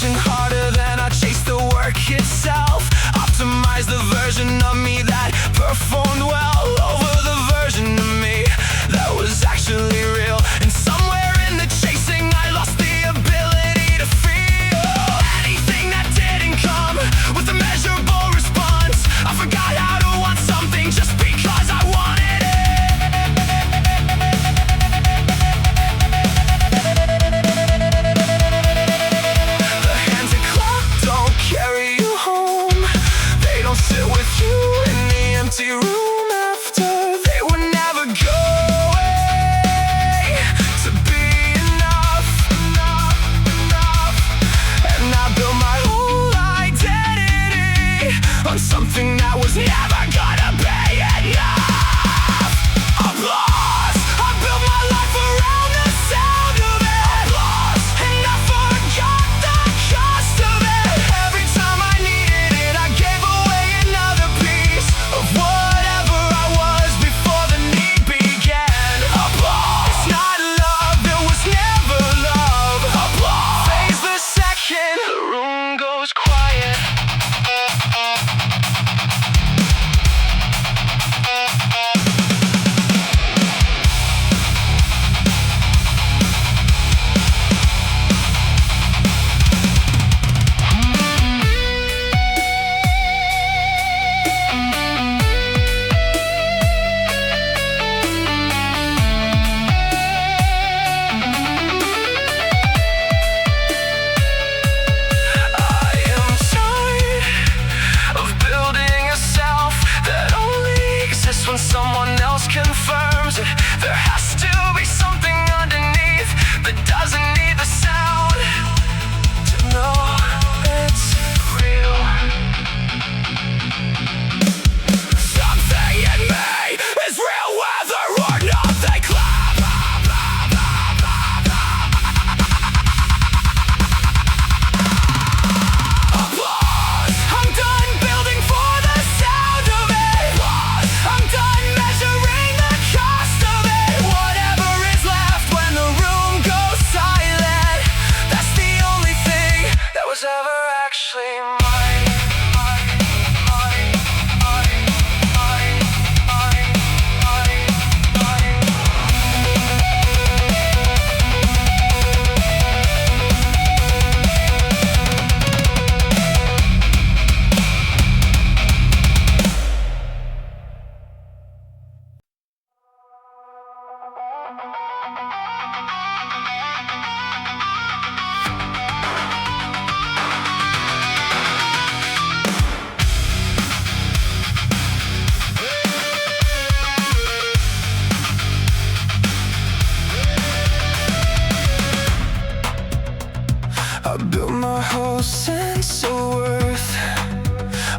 pushing harder than I chase the work itself. Optimize the version of me that performed well over the version of me that was actually real. And somewhere in the chasing I lost the ability to feel anything that didn't come with a measurable response. I forgot how to want something just because I wanted it. The hands that clap don't carry you home. They don't sit with you in the empty room after. They would never go away to be enough, enough, enough. And I built my whole identity on something that was never gonna be enough. Applause. I built my life around the sound of it. Applause. And I forgot the cost of it. Every time I needed it, I gave away another piece of whatever I was before the need began. Applause. It's not love, it was never love. Applause. Phase the second the room goes quiet. I am tired of building a self that only exists when someone else confirms it. There has to be something underneath that doesn't need the sound to know it's real. Something in me is real whether or not they clap. Applause. I'm done building for the sound of it. Applause. I'm done measuring the cost of it. Whatever is left when the room goes silent, that's the only thing that was ever actually mine. I built my whole sense of worth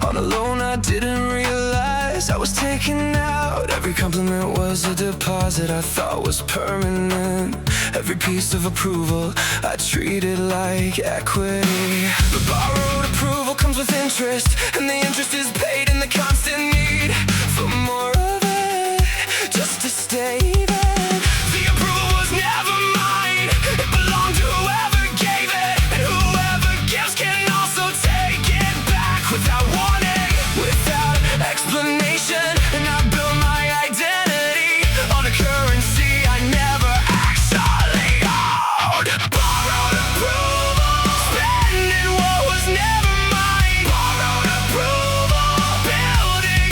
on a loan I didn't realize I was taking out. Every compliment was a deposit I thought was permanent. Every piece of approval I treated like equity. But borrowed approval comes with interest, and the interest is paid in the constant need for more of it, just to stay even. The approval was never mine, it belonged to whoever gave it, and whoever gives can also take it back without warning, without explanation. And I built my identity on a currency I never actually owned. Borrowed approval, spending what was never mine. Borrowed approval, building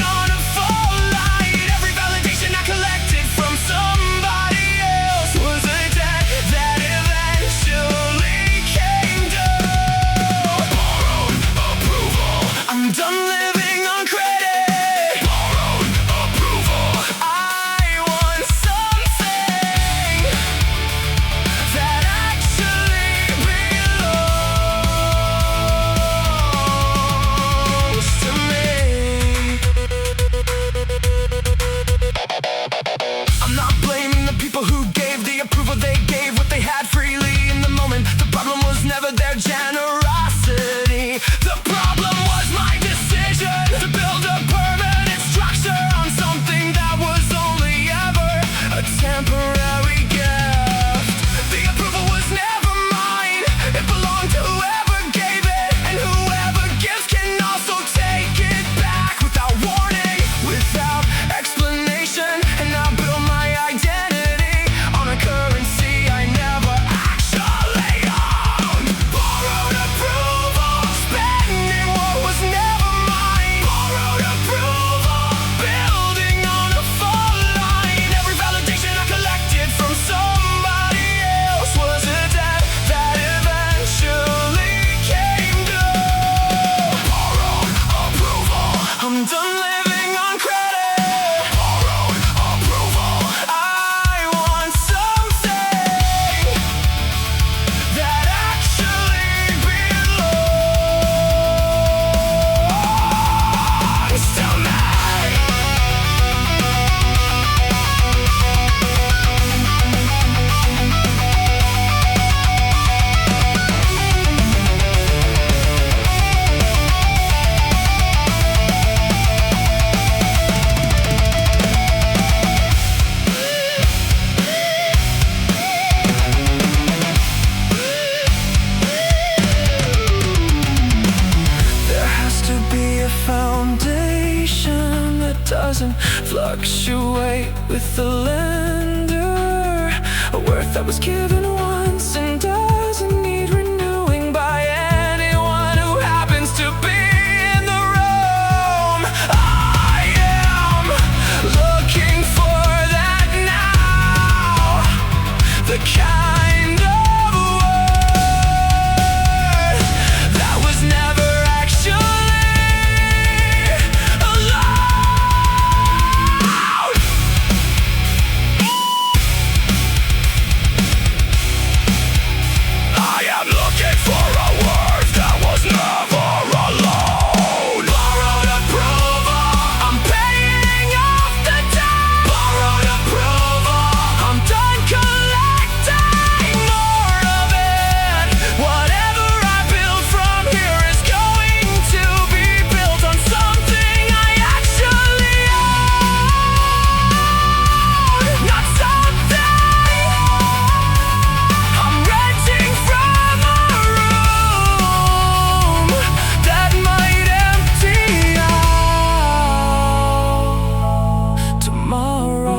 with the lender, a worth that was given once and doesn't need renewing by anyone who happens to be in the room. I am looking for that now, the kind of word that was never actually allowed. I am looking for a word that was never allowed. Borrowed approval, I'm paying off the debt. Borrowed approval, I'm done collecting more of it. Whatever I build from here is going to be built on something I actually own, not something I'm renting from a room that might empty out tomorrow.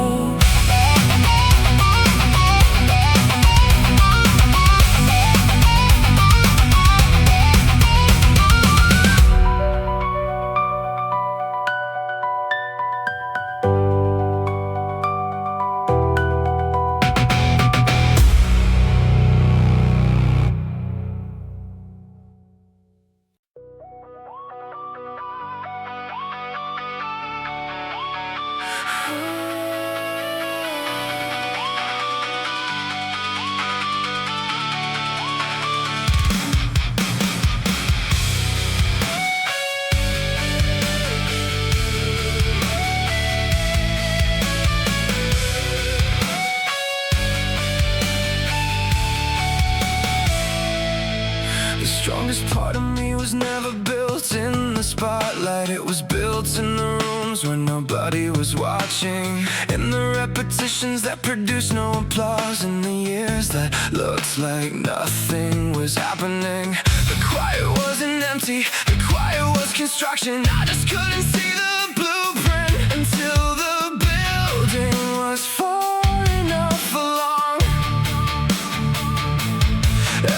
The strongest part of me was never built in the spotlight. It was built in the rooms where nobody was watching, in the repetitions that produced no applause, in the years that looked like nothing was happening. The quiet wasn't empty, the quiet was construction. I just couldn't see the blueprint until the building was far enough along.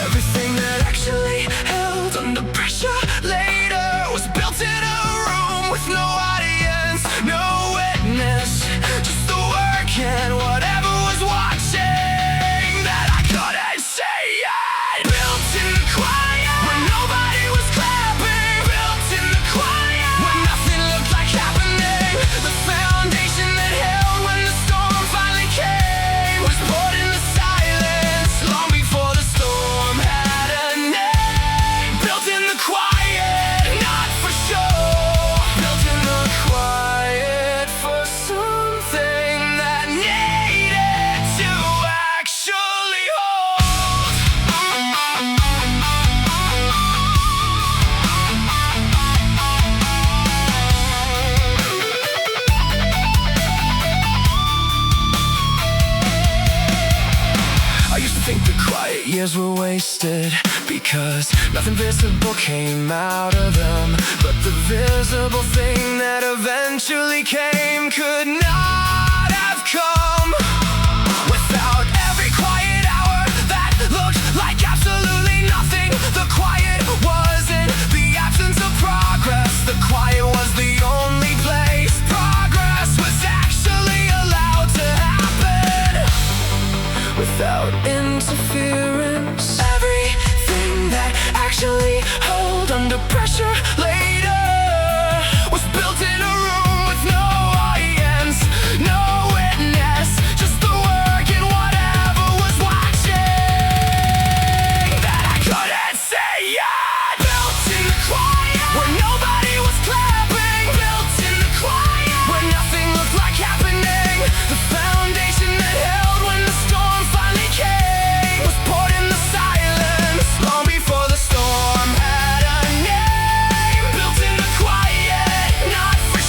Everything that actually held under pressure later was built in a room with no audience, no witness, just the work and whatever was watching that I couldn't see yet. Built in the quiet when nobody was clapping. Built in the quiet when nothing looked like happening. The foundation that held when the storm finally came was poured in the silence long before the storm had a name. Built in the quiet, not for show. Built in the quiet for something that needed to actually hold. I used to think the quiet years were wasted because nothing visible came out of them. But the visible thing that eventually came could not have come without every quiet hour that looked like absolutely nothing. The quiet wasn't the absence of progress. The quiet was the only place progress was actually allowed to happen without interference. Everything that actually held under pressure later was built in a room with no audience, no witness, just the work and whatever was watching that I couldn't see yet. Built in the quiet where nobody was clapping. Built in the quiet where nothing looked like happening. The foundation that held when the storm finally came was poured in the silence long before the storm had a name. Built in the quiet, not for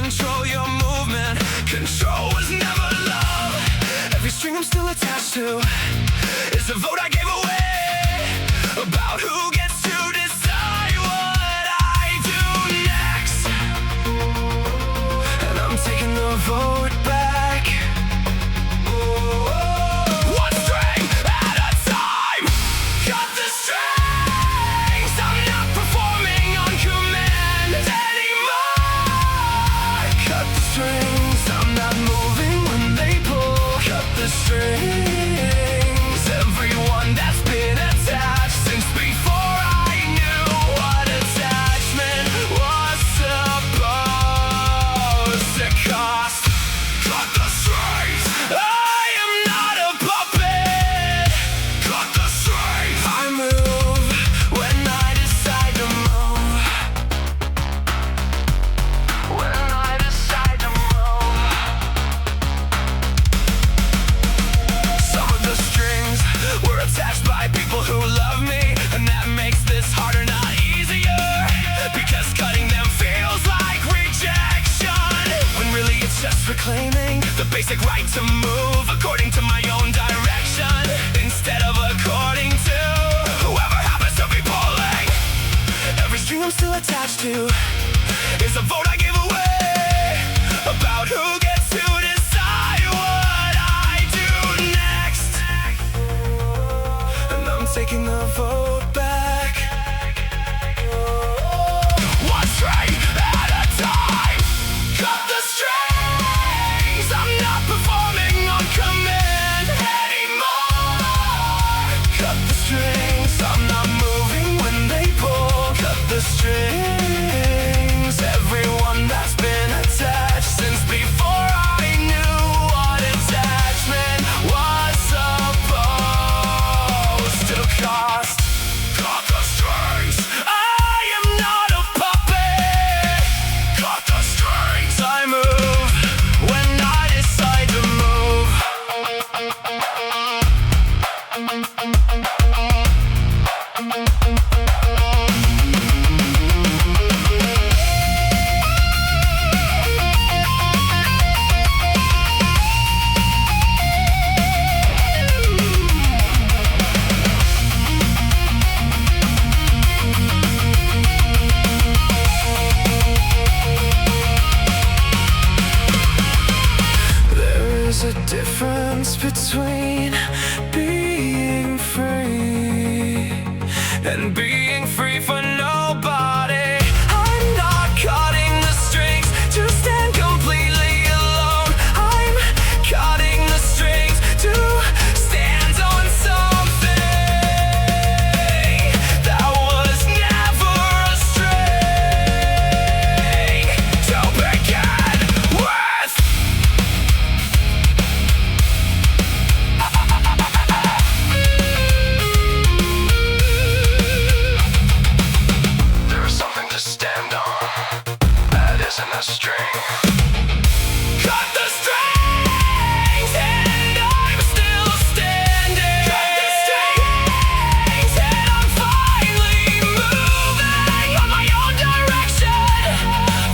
control your movement. Control was never love. Every string I'm still attached to is a vote I gave away about who gets to decide what I do next. And I'm taking the vote back. One string at a time. Cut the strings. I'm not performing on command anymore. Cut the strings. I'm not moving when they pull. Cut the strings. Everyone that's been attached since before I knew what attachment was supposed to cost. Cut the strings. I am not a puppet. Cut the strings. I move when I decide to move. When I decide to move. Some of the strings were attached by people who love me, and that makes this harder, not easier, because cutting them feels like rejection, when really it's just reclaiming the basic right to move according to my own direction, instead of according to whoever happens to be pulling. Every string I'm still attached to is a vote I gave away about who gets to decide what I do next. And I'm taking the vote back. One string at a time. Cut the strings. I'm not performing on command anymore. Cut the strings. I'm not moving when they pull. Cut the strings. Everyone that's been attached since before I knew what attachment was supposed to cost. Cut the strings. I am not a puppet. Cut the strings. I move when I decide to move. There is a difference between being free and being free for nobody. I'm not cutting the strings to stand completely alone. I'm cutting the strings to stand on something that was never a string to begin with. There is something to stand on that isn't a string. Cut the strings and I'm still standing. Cut the strings and I'm finally moving on my own direction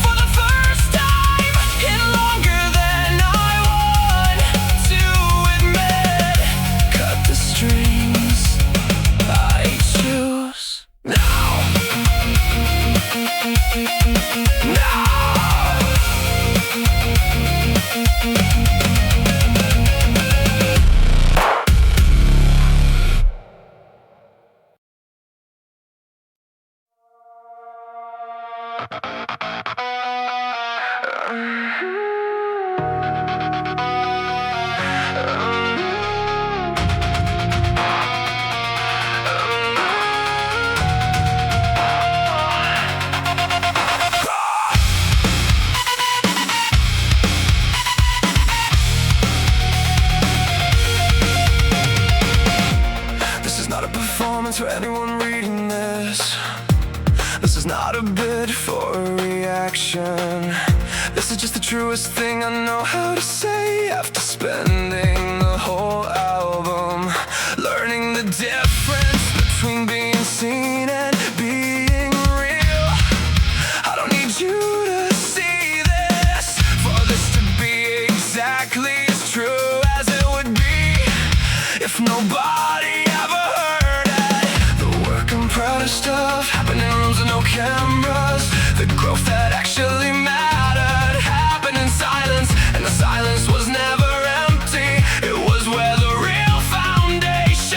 for the first time in longer than I want to admit. Cut the strings. I choose now. Now. This is not a performance for anyone reading this. This is not a bid for a reaction. This is just the truest thing I know how to say after spending the whole album learning the difference between being seen and being real. I don't need you to see this. nobody ever heard it. The work I'm proudest of happened in rooms with no cameras. The growth that actually mattered happened in silence, and the silence was never empty. It was where the real foundation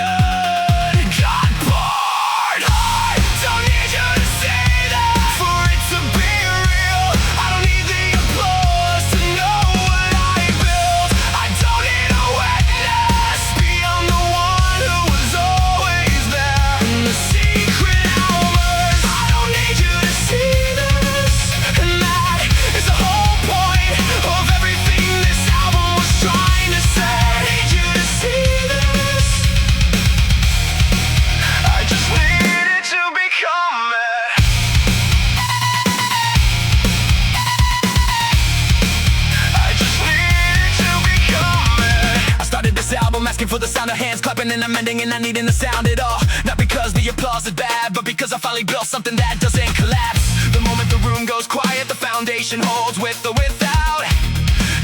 got poured. I don't need you to say that for it to be real. I don't need the applause to know what I built. I don't need a witness beyond the one who was always there in the secret hours. I don't need you to see this, and that is the whole point of everything this album was trying to say. I need you to see this. I just needed to become it. I just needed to become it. I started this album asking for the sound of hands clapping, and I'm ending and not needing the sound at all. Not because the applause is bad, but because I finally built something that doesn't collapse. The moment the room goes quiet, the foundation holds with or without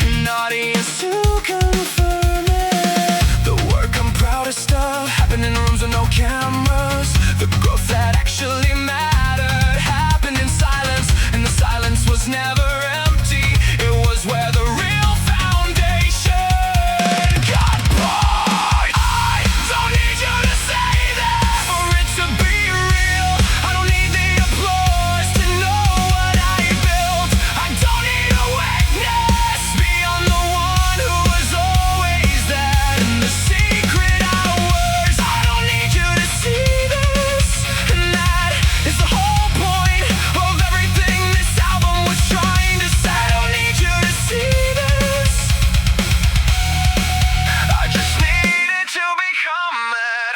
an audience to confirm it. The work I'm proudest of happened in rooms with no cameras. The growth that actually mattered happened in silence, and the silence was never empty. It was where the real foundation got poured. I don't need you to say that for it to be real. I don't need the applause to know what I built. I don't need a witness beyond the one who was always there in the secret hours. I don't need you to see this, and that is the whole point of everything this album was trying to say. I don't need you to see this. I just needed to become it.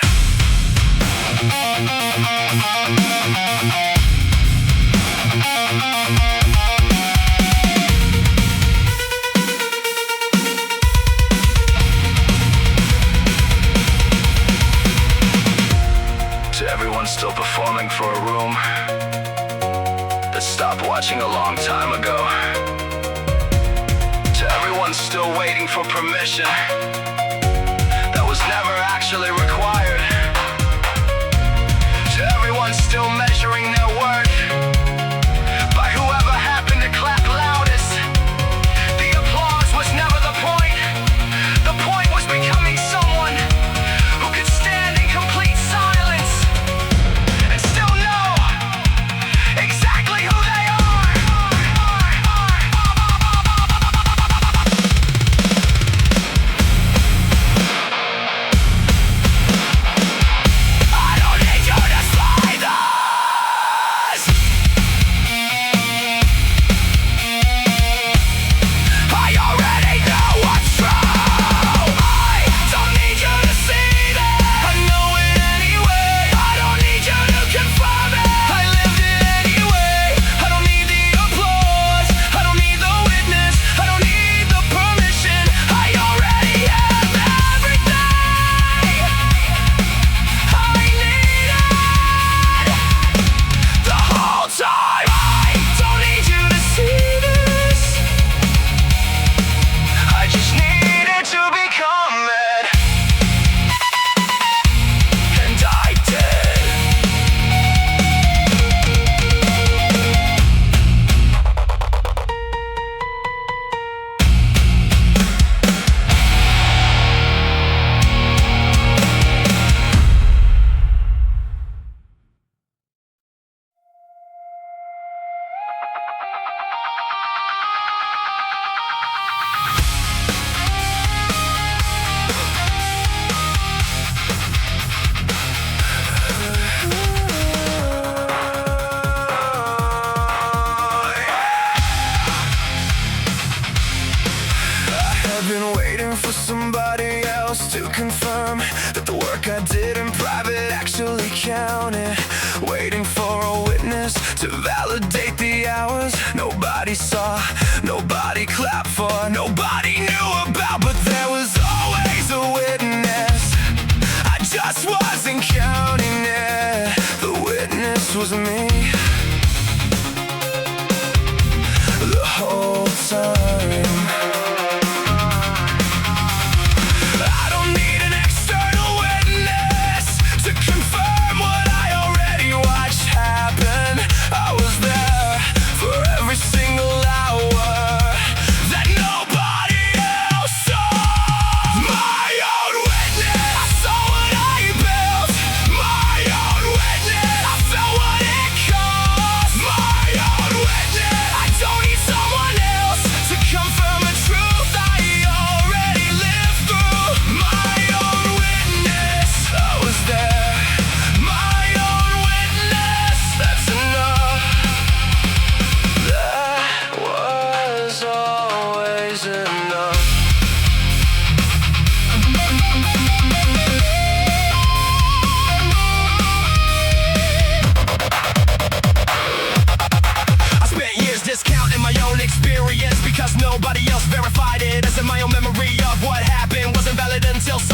To everyone still performing for a room that stopped watching a long time ago. To everyone still waiting for permission that was never actually required. To everyone still measuring their worth by whoever happened to clap loudest. The applause was never the point. The point was becoming someone who could stand in complete silence and still know exactly who they are. I don't need you to slay this. I already know what's true. I don't need you to see that. I know it anyway. I don't need you to confirm it. I lived it anyway. I don't need the applause. I don't need the witness. I don't need the permission. I already have everything I needed the whole time. I don't need you to see this. I just needed to become it, and I did. I've been waiting for somebody else to confirm that the work I did in private actually counted. Waiting for a witness to validate the hours nobody saw, nobody clapped for, nobody knew about. But there was always a witness. I just wasn't counting it. The witness was me the whole time. I don't need an external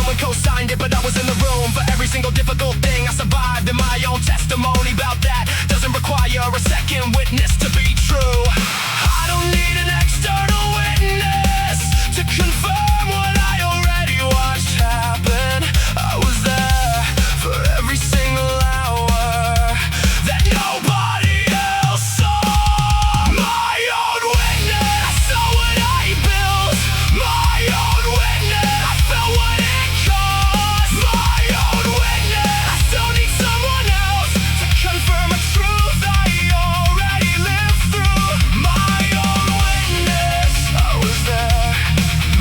one co-signed it, but I was in the room for every single difficult thing I survived. And my own testimony about that doesn't require a second witness to be true. I don't need an external witness to confirm what I already watched happen. I was there for every single hour that nobody else saw. My own witness, I saw what I built. My own witness, I felt what it cost. My own witness, I don't need someone else to confirm a truth I already lived through. My own witness, I was there.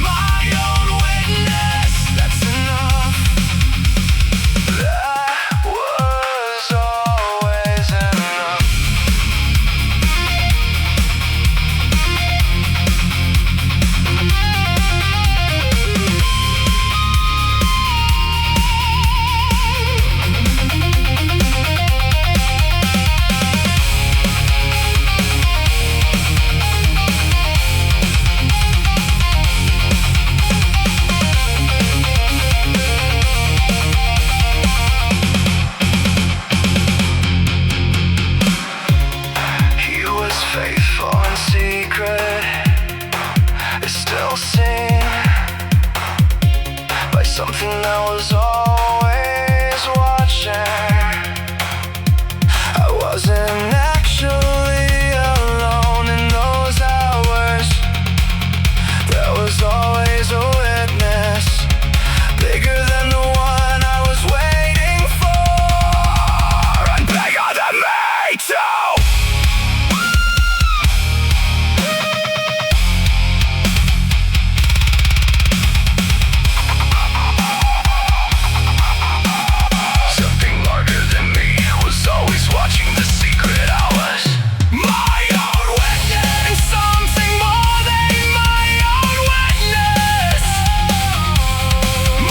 My own witness, that's enough. That was always enough. He was faithful in secret. It's still seen by something that was always watching. I wasn't actually alone in those hours. There was always a witness bigger than the one I was waiting for, and bigger than me too. Something larger than me was always watching the secret hours. My own witness, and something more than my own witness.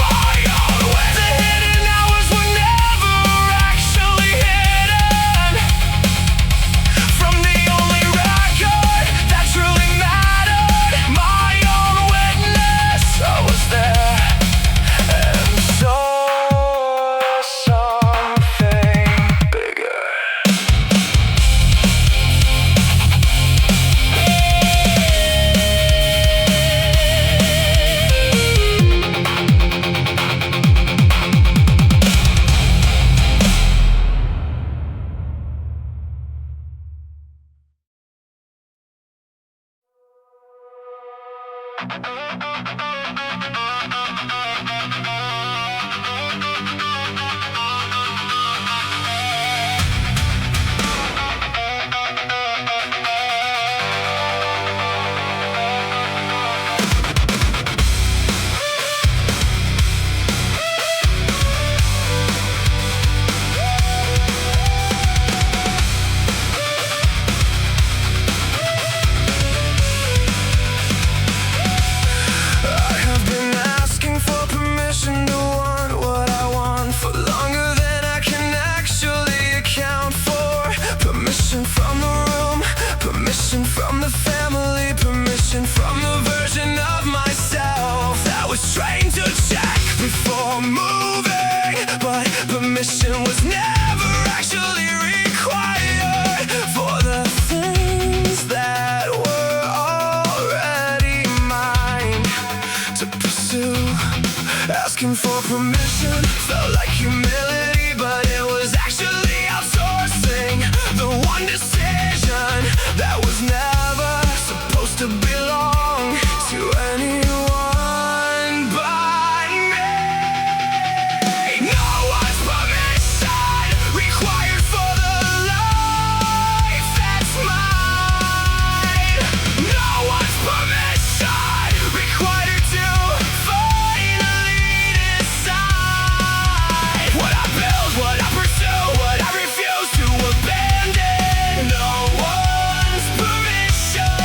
My own witness. The hidden hours were never actually hidden from the only record that truly mattered. My own witness, I was there and saw something bigger. I have been asking for permission to want what I want for longer than I can actually account for. Permission from the room, permission from the family, permission from the version of myself that was trained to check before moving. But permission was never actually required for the things that were already mine to pursue. Asking for permission felt like humility, but it was actually outsourcing the one decision that was never supposed to belong to anyone but me. No one's permission required for the life that's mine. No one's permission required to finally decide what I build, what I pursue, what I refuse to abandon. No one's permission.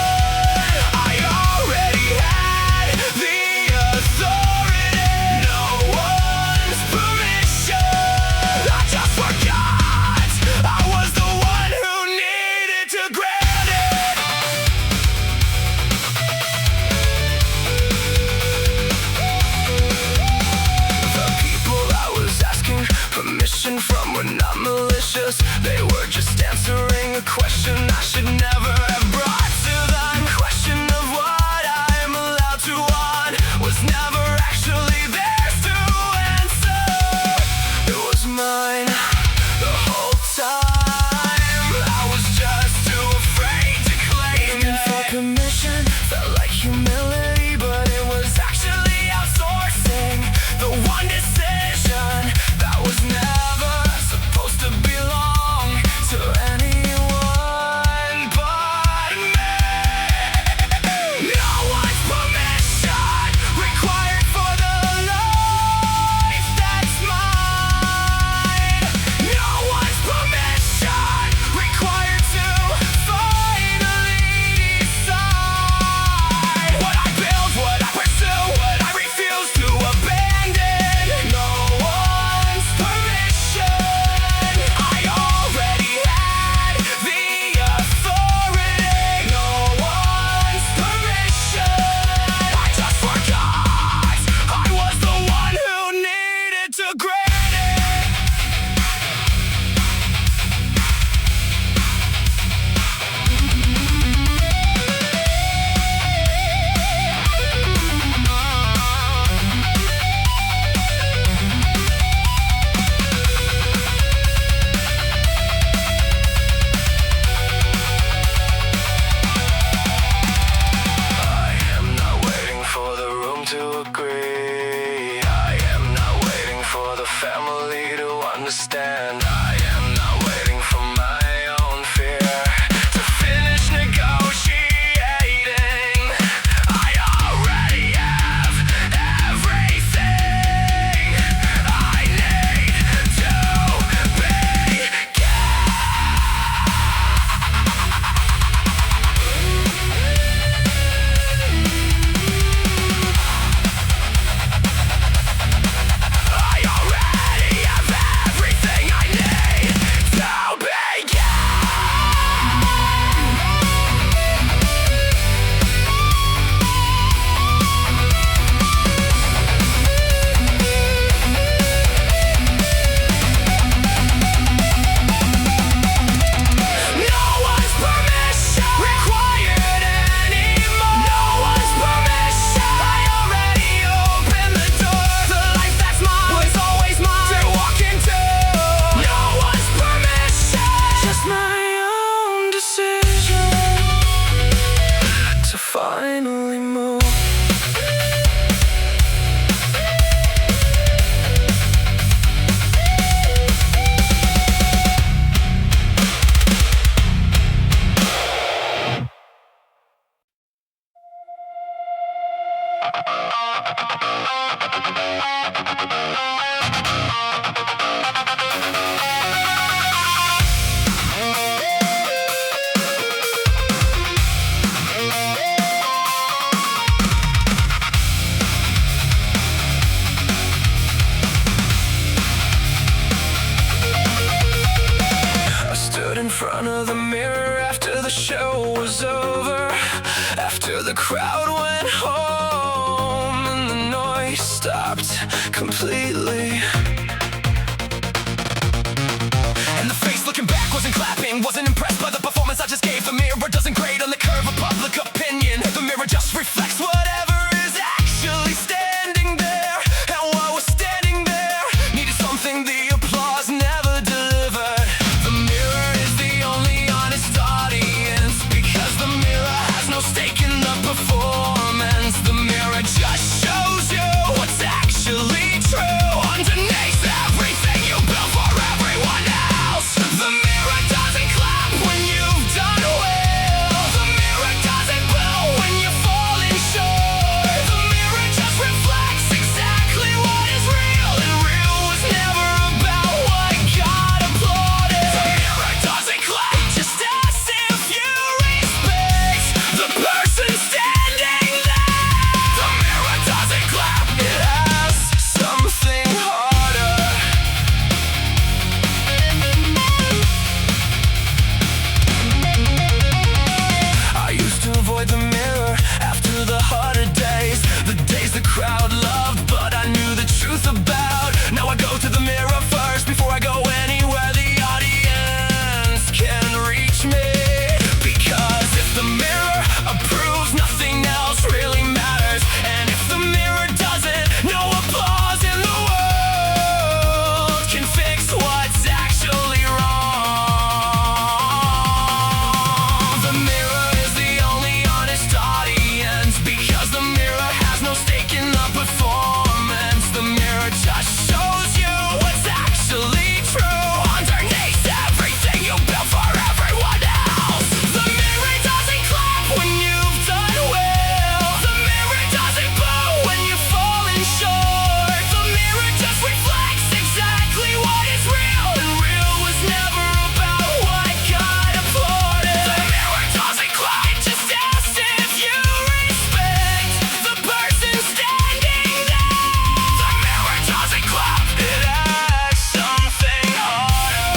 understand. I am not waiting for my own fear to finish negotiating. I already have everything I need to begin. I already have everything I need to begin. No one's permission required anymore. No one's permission. I already opened the door. The life that's mine was always mine to walk into. No one's permission. Just my own decision to finally move. I stood in front of the mirror after the show was over, after the crowd went home and the noise stopped completely. And the face looking back wasn't clapping, wasn't impressed by the performance I just gave. The mirror doesn't grade on the curve of public opinion. The mirror just reflects whatever is actually standing there. And what was standing there needed something the applause never delivered. The mirror is the only honest audience, because the mirror has no stake in the performance. The mirror just shows you what's actually true underneath everything you built for everyone else. The mirror doesn't clap when you've done well. The mirror doesn't boo when you're falling short. The mirror just reflects exactly what is real, and real was never about what got applauded. The mirror doesn't clap, it just asks if you respect the person standing there. The mirror doesn't clap, it asks something harder. I used to avoid the mirror after the harder days, the days the crowd loved but I knew the truth about. Now I go to the mirror first before I go anywhere the audience can reach me. Because if the mirror approves, nothing else really matters. And if the mirror doesn't, no applause in the world can fix what's actually wrong. The mirror is the only honest audience, because the mirror has no stake in the performance. The mirror just shows you what's actually true underneath everything you built for everyone else. The mirror doesn't clap when you've done well. The mirror doesn't boo when you're falling short. The mirror just reflects exactly what is real, and real was never about what got applauded. The mirror doesn't clap, it just asks if you respect the person standing there. The mirror doesn't clap, it asks something harder.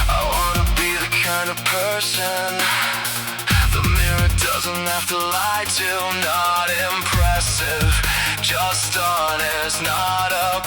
I wanna be the kind of person the mirror doesn't have to lie to. Not impressive, just honest, not a